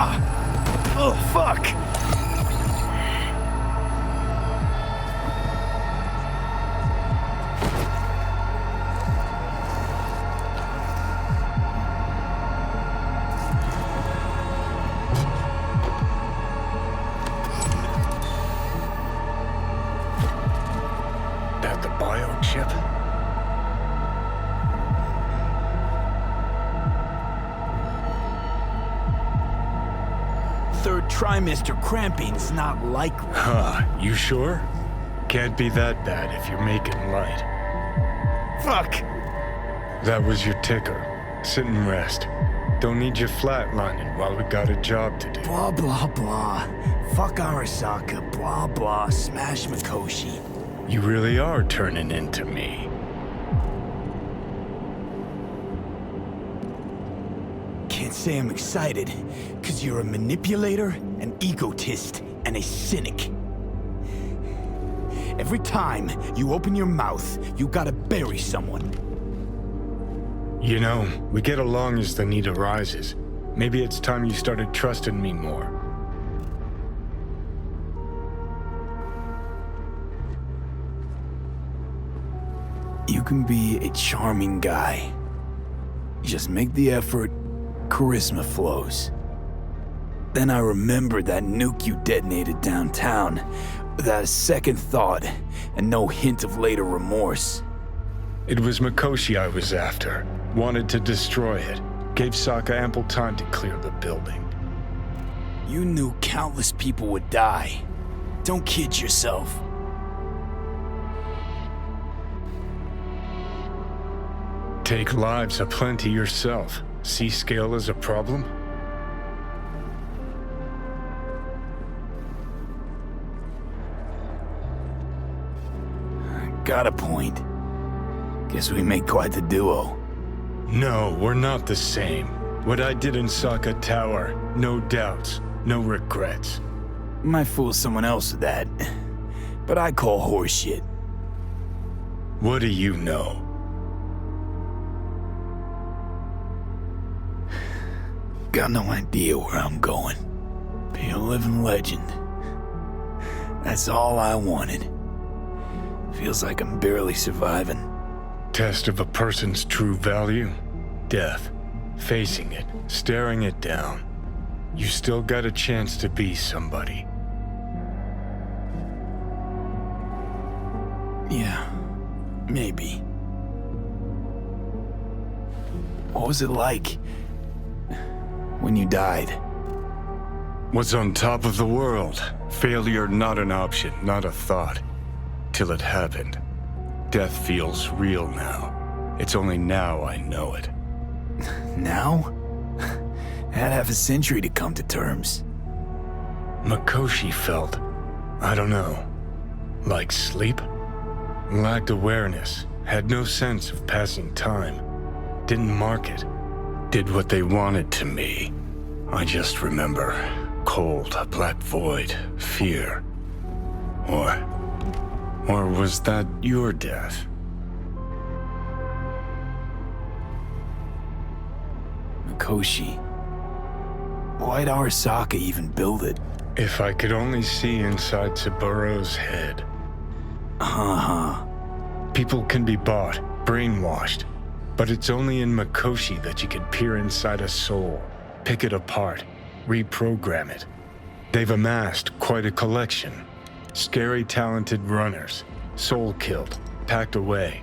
Oh, fuck! That the biochip? Third trimester cramping's not likely. Huh, you sure? Can't be that bad if you're making light. Fuck! That was your ticker. Sit and rest. Don't need you flatlining while we got a job to do. Blah, blah, blah. Fuck Arasaka, blah, blah, smash Mikoshi. You really are turning into me. Can't say I'm excited, cause you're a manipulator, an egotist, and a cynic. Every time you open your mouth, you gotta bury someone. You know, we get along as the need arises. Maybe it's time you started trusting me more. You can be a charming guy. Just make the effort, charisma flows. Then I remembered that nuke you detonated downtown, without a second thought, and no hint of later remorse. It was Mikoshi I was after. Wanted to destroy it. Gave Sokka ample time to clear the building. You knew countless people would die. Don't kid yourself. Take lives aplenty yourself. See scale as a problem? Got a point. Guess we make quite the duo. No, we're not the same. What I did in Sokka Tower, no doubts, no regrets. Might fool someone else with that, but I call horseshit. What do you know? Got no idea where I'm going. Be a living legend. That's all I wanted. Feels like I'm barely surviving. Test of a person's true value? Death. Facing it, staring it down. You still got a chance to be somebody. Yeah, maybe. What was it like when you died? What's on top of the world? Failure not an option, not a thought. Till it happened. Death feels real now. It's only now I know it. Now? Had half a century to come to terms. Mikoshi felt, I don't know, like sleep? Lacked awareness, had no sense of passing time. Didn't mark it. Did what they wanted to me. I just remember cold, black void, fear. Or was that your death? Mikoshi. Why'd Arasaka even build it? If I could only see inside Saburo's head. People can be bought, brainwashed. But it's only in Mikoshi that you can peer inside a soul, pick it apart, reprogram it. They've amassed quite a collection. Scary, talented runners, soul-killed, packed away.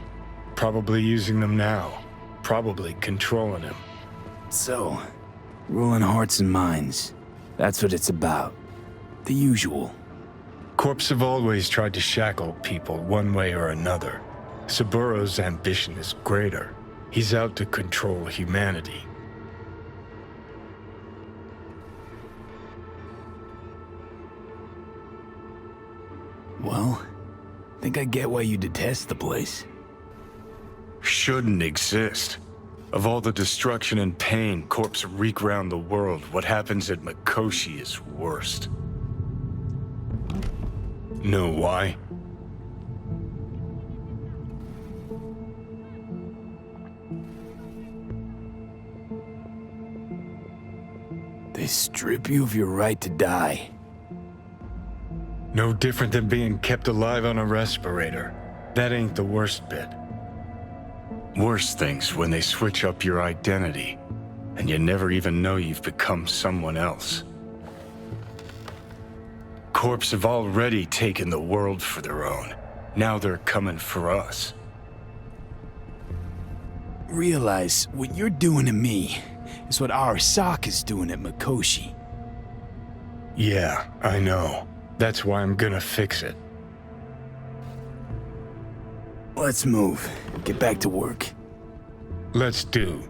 Probably using them now, probably controlling him. So, ruling hearts and minds. That's what it's about. The usual. Corps have always tried to shackle people one way or another. Saburo's ambition is greater. He's out to control humanity. Well, think I get why you detest the place. Shouldn't exist. Of all the destruction and pain corpse wreak round the world, what happens at Mikoshi is worst. Know why? They strip you of your right to die. No different than being kept alive on a respirator. That ain't the worst bit. Worse things when they switch up your identity, and you never even know you've become someone else. Corps have already taken the world for their own. Now they're coming for us. Realize what you're doing to me is what Arasaka's doing at Mikoshi. Yeah, I know. That's why I'm gonna fix it. Let's move. Get back to work. Let's do.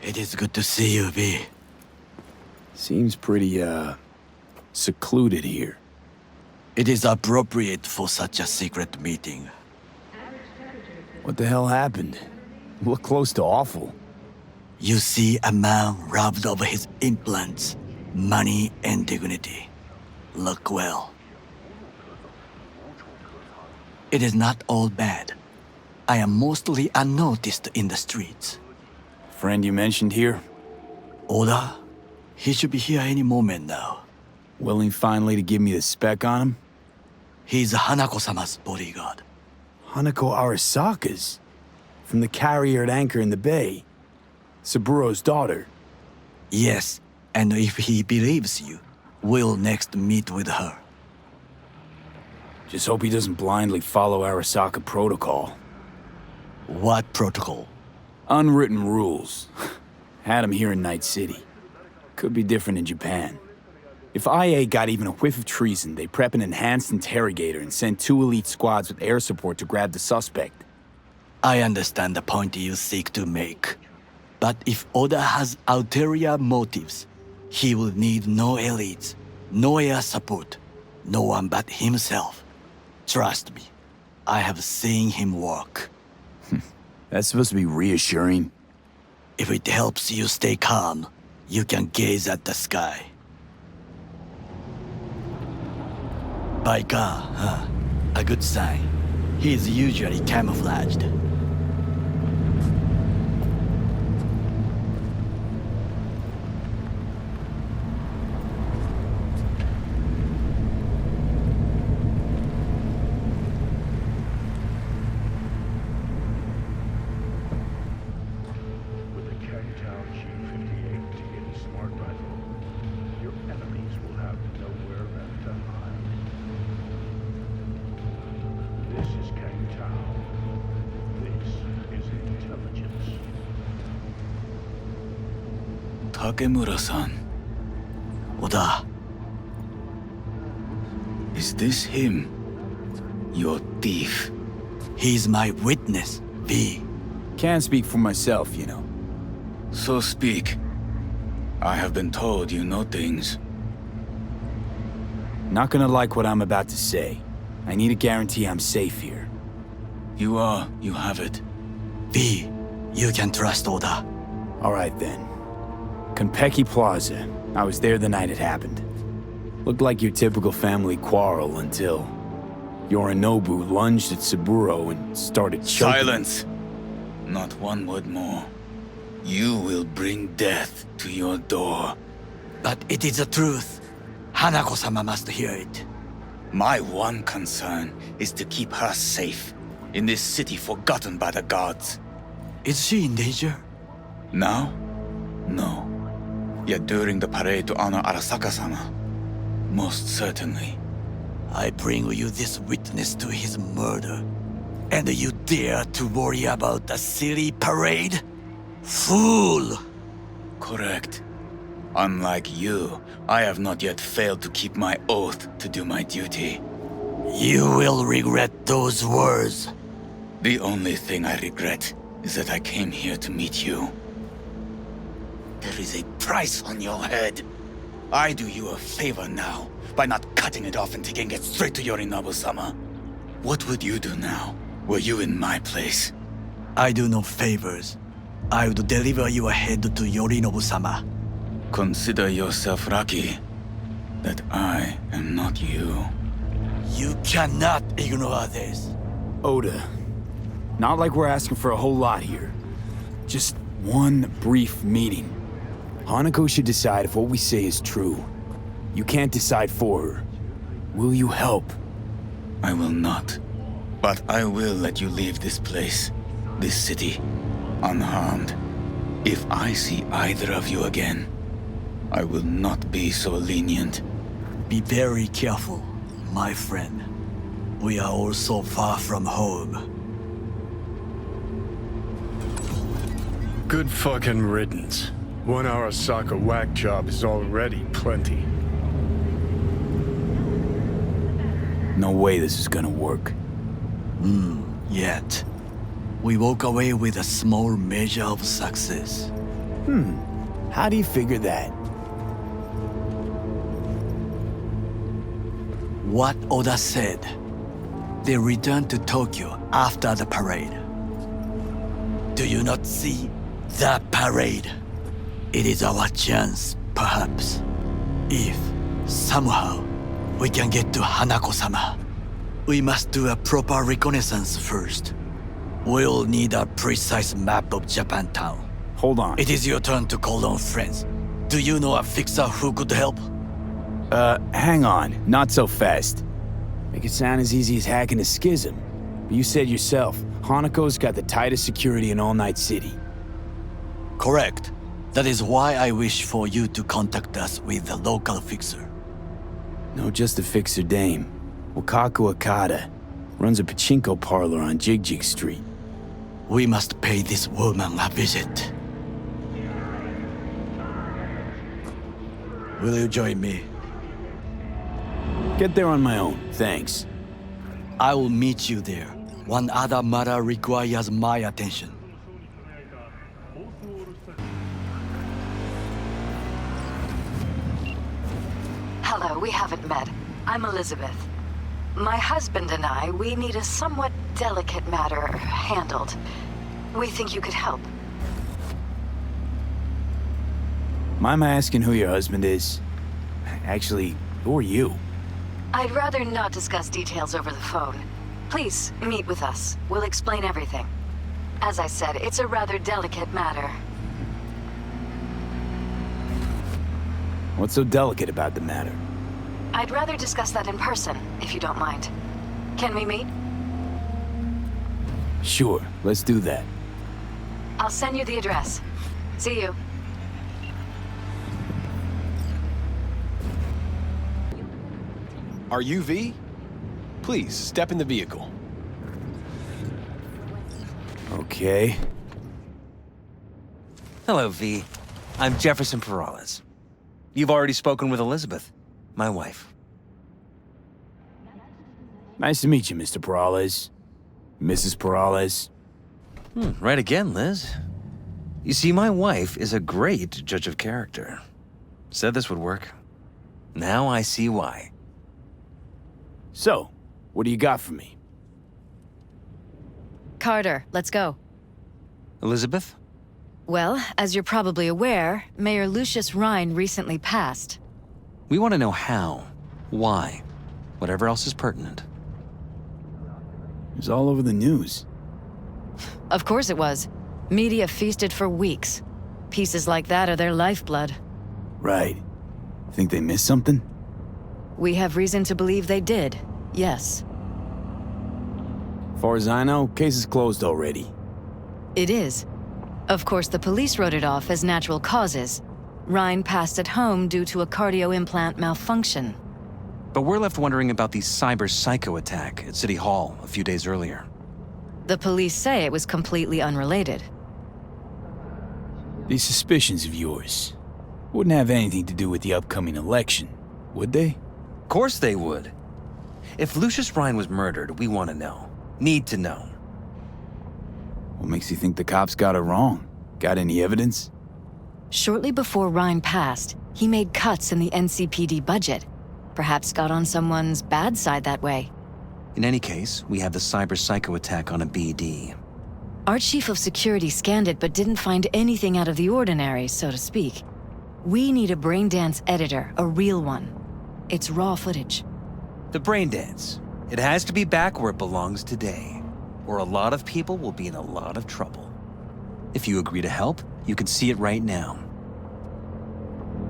It is good to see you, V. Seems pretty, secluded here. It is appropriate for such a secret meeting. What the hell happened? You look close to awful. You see a man robbed of his implants, money and dignity. Look well. It is not all bad. I am mostly unnoticed in the streets. Friend you mentioned here? Oda? He should be here any moment now. Willing finally to give me the spec on him? He's Hanako-sama's bodyguard. Hanako Arasaka's? From the carrier at anchor in the bay. Saburo's daughter. Yes, and if he believes you, we'll next meet with her. Just hope he doesn't blindly follow Arasaka protocol. What protocol? Unwritten rules. Had him here in Night City. Could be different in Japan. If IA got even a whiff of treason, they prep an enhanced interrogator and send 2 elite squads with air support to grab the suspect. I understand the point you seek to make. But if Oda has ulterior motives, he will need no elites, no air support, no one but himself. Trust me, I have seen him work. That's supposed to be reassuring. If it helps you stay calm, you can gaze at the sky. By car, huh? A good sign. He is usually camouflaged. Takemura-san. Oda, Is this him? Your thief. he's my witness, V. Can't speak for myself, you know. So speak. I have been told you know things. Not gonna like what I'm about to say. I need a guarantee I'm safe here. You have it. V, you can trust Oda. All right then. Konpeki Plaza. I was there the night it happened. Looked like your typical family quarrel until Yorinobu lunged at Saburo and started choking. Silence! Not one word more. You will bring death to your door. But it is the truth. Hanako-sama must hear it. My one concern is to keep her safe in this city forgotten by the gods. Is she in danger? Now? No. Yet during the parade to honor Arasaka-sama, most certainly. I bring you this witness to his murder. And you dare to worry about a silly parade? Fool! Correct. Unlike you, I have not yet failed to keep my oath to do my duty. You will regret those words. The only thing I regret is that I came here to meet you. There is a price on your head. I do you a favor now by not cutting it off and taking it straight to Yorinobu-sama. What would you do now, were you in my place? I do no favors. I would deliver your head to Yorinobu-sama. Consider yourself lucky that I am not you. You cannot ignore this. Oda, not like we're asking for a whole lot here. Just one brief meeting. Hanako should decide if what we say is true. You can't decide for her. Will you help? I will not. But I will let you leave this place, this city, unharmed. If I see either of you again, I will not be so lenient. Be very careful, my friend. We are all so far from home. Good fucking riddance. 1 Arasaka whack job is already plenty. No way this is gonna work. Yet, we walk away with a small measure of success. How do you figure that? What Oda said. They returned to Tokyo after the parade. Do you not see that parade? It is our chance, perhaps. If, somehow, we can get to Hanako-sama. We must do a proper reconnaissance first. We'll need a precise map of Japantown. Hold on. It is your turn to call on friends. Do you know a fixer who could help? Hang on. Not so fast. Make it sound as easy as hacking a schism. But you said yourself, Hanako's got the tightest security in All Night City. Correct. That is why I wish for you to contact us with the local fixer. No, just a fixer dame. Wakaku Akata. Runs a pachinko parlor on Jig Street. We must pay this woman a visit. Will you join me? Get there on my own, thanks. I will meet you there. One other matter requires my attention. Hello, we haven't met. I'm Elizabeth. My husband and I, we need a somewhat delicate matter handled. We think you could help. Mind my asking who your husband is? Actually, who are you? I'd rather not discuss details over the phone. Please, meet with us. We'll explain everything. As I said, it's a rather delicate matter. What's so delicate about the matter? I'd rather discuss that in person, if you don't mind. Can we meet? Sure, let's do that. I'll send you the address. See you. Are you V? Please, step in the vehicle. Okay. Hello, V. I'm Jefferson Perales. You've already spoken with Elizabeth, my wife. Nice to meet you, Mr. Perales. Mrs. Perales. Right again, Liz. You see, my wife is a great judge of character. Said this would work. Now I see why. So, what do you got for me? Carter, let's go. Elizabeth? Well, as you're probably aware, Mayor Lucius Rhine recently passed. We want to know how, why, whatever else is pertinent. It was all over the news. Of course it was. Media feasted for weeks. Pieces like that are their lifeblood. Right. Think they missed something? We have reason to believe they did, yes. Far as I know, case is closed already. It is. Of course, the police wrote it off as natural causes. Rhine passed at home due to a cardio implant malfunction. But we're left wondering about the cyber psycho attack at City Hall a few days earlier. The police say it was completely unrelated. These suspicions of yours wouldn't have anything to do with the upcoming election, would they? Of course they would. If Lucius Rhine was murdered, we want to know. Need to know. What makes you think the cops got it wrong? Got any evidence? Shortly before Rhine passed, he made cuts in the NCPD budget. Perhaps got on someone's bad side that way. In any case, we have the cyber psycho attack on a BD. Our chief of security scanned it but didn't find anything out of the ordinary, so to speak. We need a braindance editor, a real one. It's raw footage. The brain dance. It has to be back where it belongs today, or a lot of people will be in a lot of trouble. If you agree to help, you can see it right now.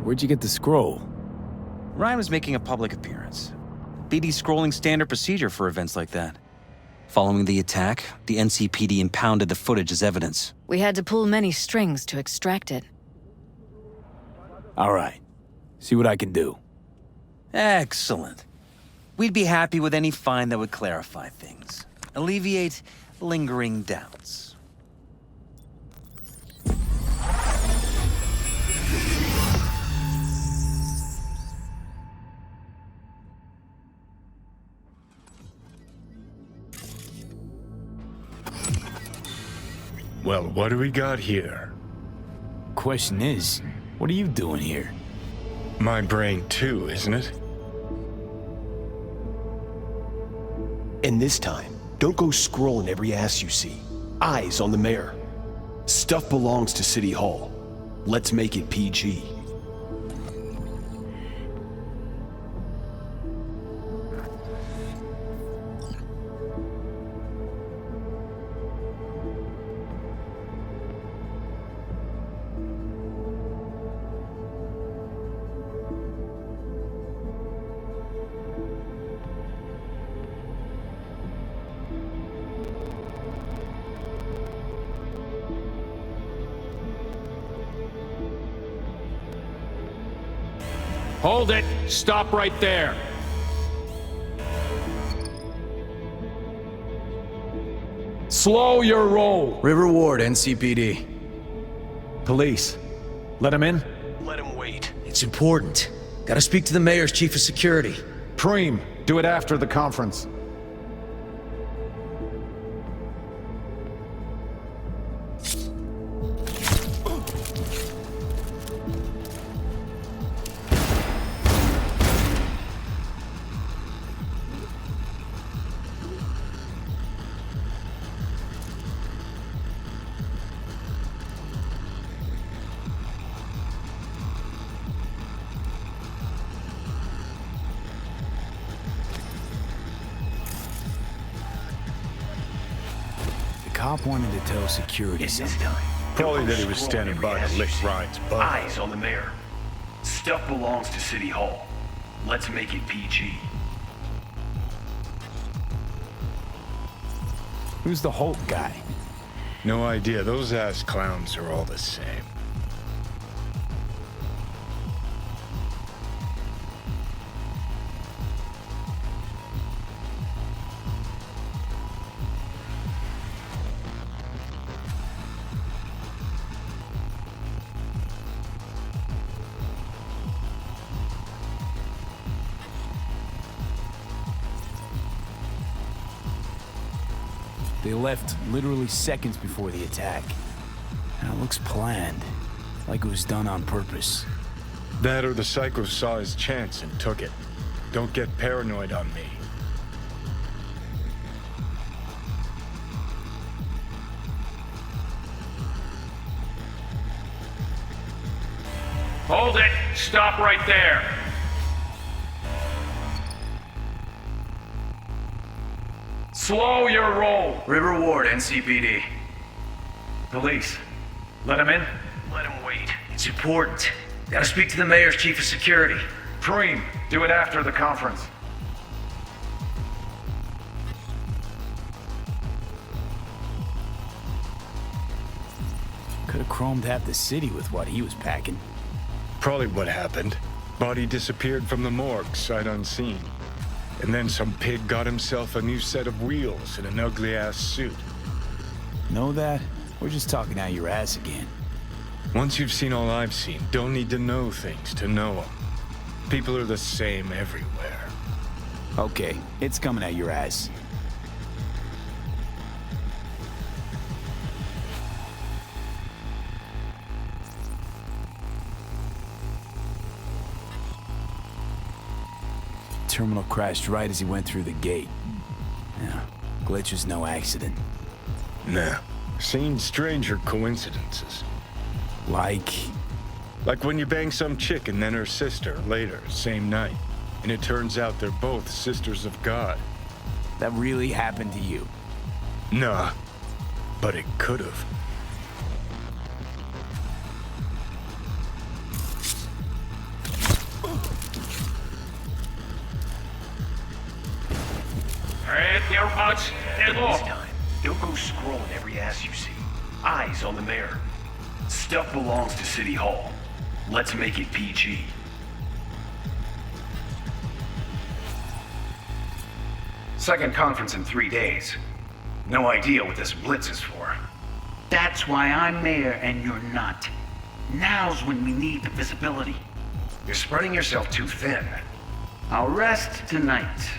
Where'd you get the scroll? Ryan was making a public appearance. BD scrolling standard procedure for events like that. Following the attack, the NCPD impounded the footage as evidence. We had to pull many strings to extract it. All right. See what I can do. Excellent. We'd be happy with any find that would clarify things, alleviate lingering doubts. Well, what do we got here? Question is, what are you doing here? My brain too, isn't it? And this time, don't go scrolling every ass you see. Eyes on the mayor. Stuff belongs to City Hall. Let's make it PG. Hold it! Stop right there! Slow your roll! River Ward, NCPD. Police. Let him in? Let him wait. It's important. Gotta speak to the mayor's chief of security. Preem, do it after the conference. The cop wanted to tell security something. Probably that he was standing by to lick Ryan's butt. Eyes on the mayor. Stuff belongs to City Hall. Let's make it PG. Who's the Hulk guy? No idea. Those ass clowns are all the same. They left literally seconds before the attack. Now it looks planned, like it was done on purpose. That or the psycho saw his chance and took it. Don't get paranoid on me. Hold it! Stop right there! Slow your roll! River Ward, NCPD. Police. Let him in? Let him wait. It's important. Gotta speak to the mayor's chief of security. Preem, do it after the conference. Could have chromed half the city with what he was packing. Probably what happened. Body disappeared from the morgue, sight unseen. And then some pig got himself a new set of wheels and an ugly-ass suit. Know that? We're just talking out your ass again. Once you've seen all I've seen, don't need to know things to know them. People are the same everywhere. Okay, it's coming out your ass. Terminal crashed right as he went through the gate. Yeah, glitch was no accident. Nah, Seen stranger coincidences. Like, Like when you bang some chick and then her sister later, same night. And it turns out they're both sisters of God. that really happened to you? Nah, but it could've. This time, don't go scrolling every ass you see. Eyes on the mayor. Stuff belongs to City Hall. Let's make it PG. Second conference in 3 days. No idea what this blitz is for. That's why I'm mayor and you're not. Now's when we need the visibility. You're spreading yourself too thin. I'll rest tonight.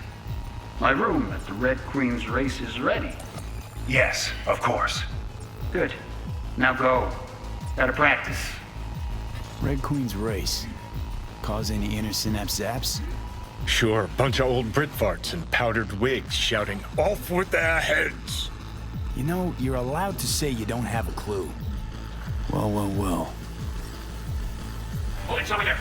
My room at the Red Queen's race is ready. Yes, of course. Good. Now go. Gotta practice. Red Queen's race. Cause any inner synapse zaps? Sure, bunch of old Brit farts in powdered wigs shouting, "Off with their heads!" You know, you're allowed to say you don't have a clue. Well. Oh, it's over there.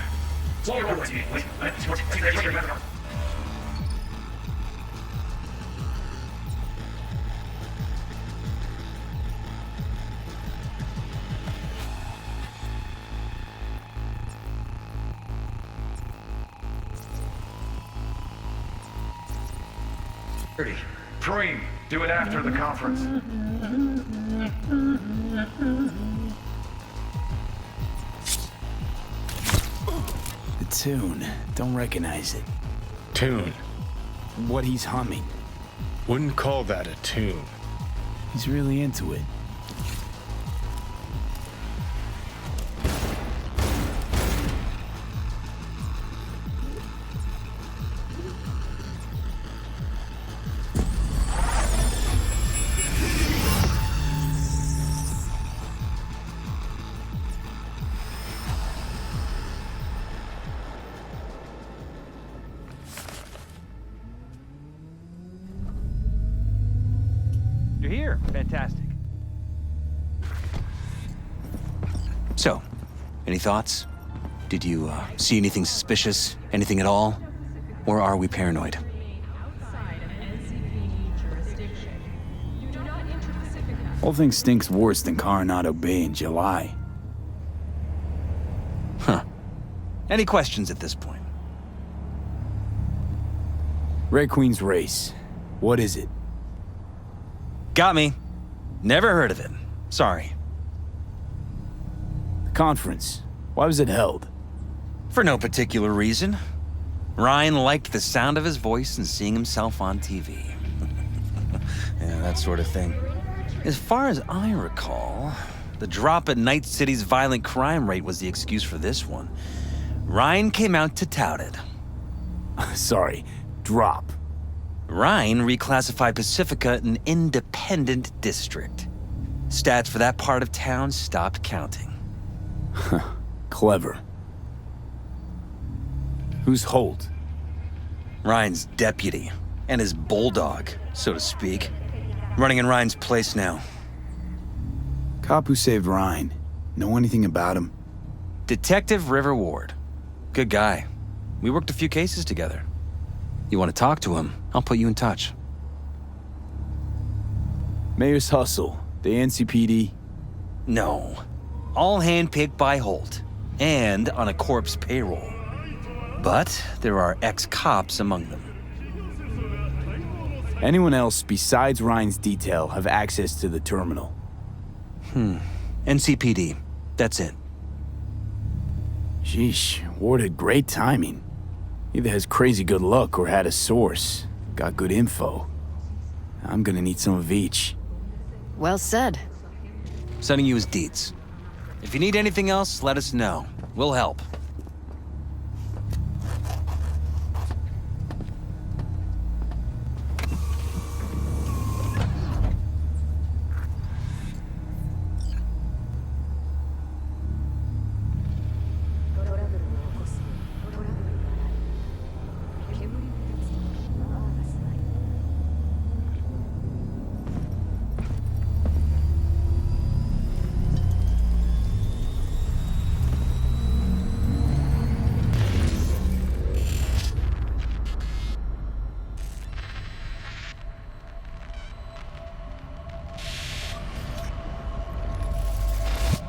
Preem, do it after the conference. The tune. Don't recognize it. Tune. What he's humming. Wouldn't call that a tune. He's really into it. You're here. Fantastic. So, any thoughts? Did you see anything suspicious? Anything at all? Or are we paranoid? Whole thing stinks worse than Coronado Bay in July. Huh. Any questions at this point? Red Queen's race. What is it? Got me. Never heard of it. Sorry. The conference. Why was it held? For no particular reason. Ryan liked the sound of his voice and seeing himself on TV. Yeah, that sort of thing. As far as I recall, the drop in Night City's violent crime rate was the excuse for this one. Ryan came out to tout it. Sorry, drop. Ryan reclassified Pacifica an independent district. Stats for that part of town stopped counting. Clever. Who's Holt? Ryan's deputy, and his bulldog, so to speak. Running in Ryan's place now. Cop who saved Ryan. Know anything about him? Detective River Ward. Good guy. We worked a few cases together. You want to talk to him, I'll put you in touch. Mayor's hustle. The NCPD? No. All handpicked by Holt. And on a corpse payroll. But there are ex-cops among them. Anyone else besides Ryan's detail have access to the terminal? NCPD. That's it. Sheesh, Ward had great timing. Either has crazy good luck or had a source. Got good info. I'm gonna need some of each. Well said. Sending you his deets. If you need anything else, let us know. We'll help.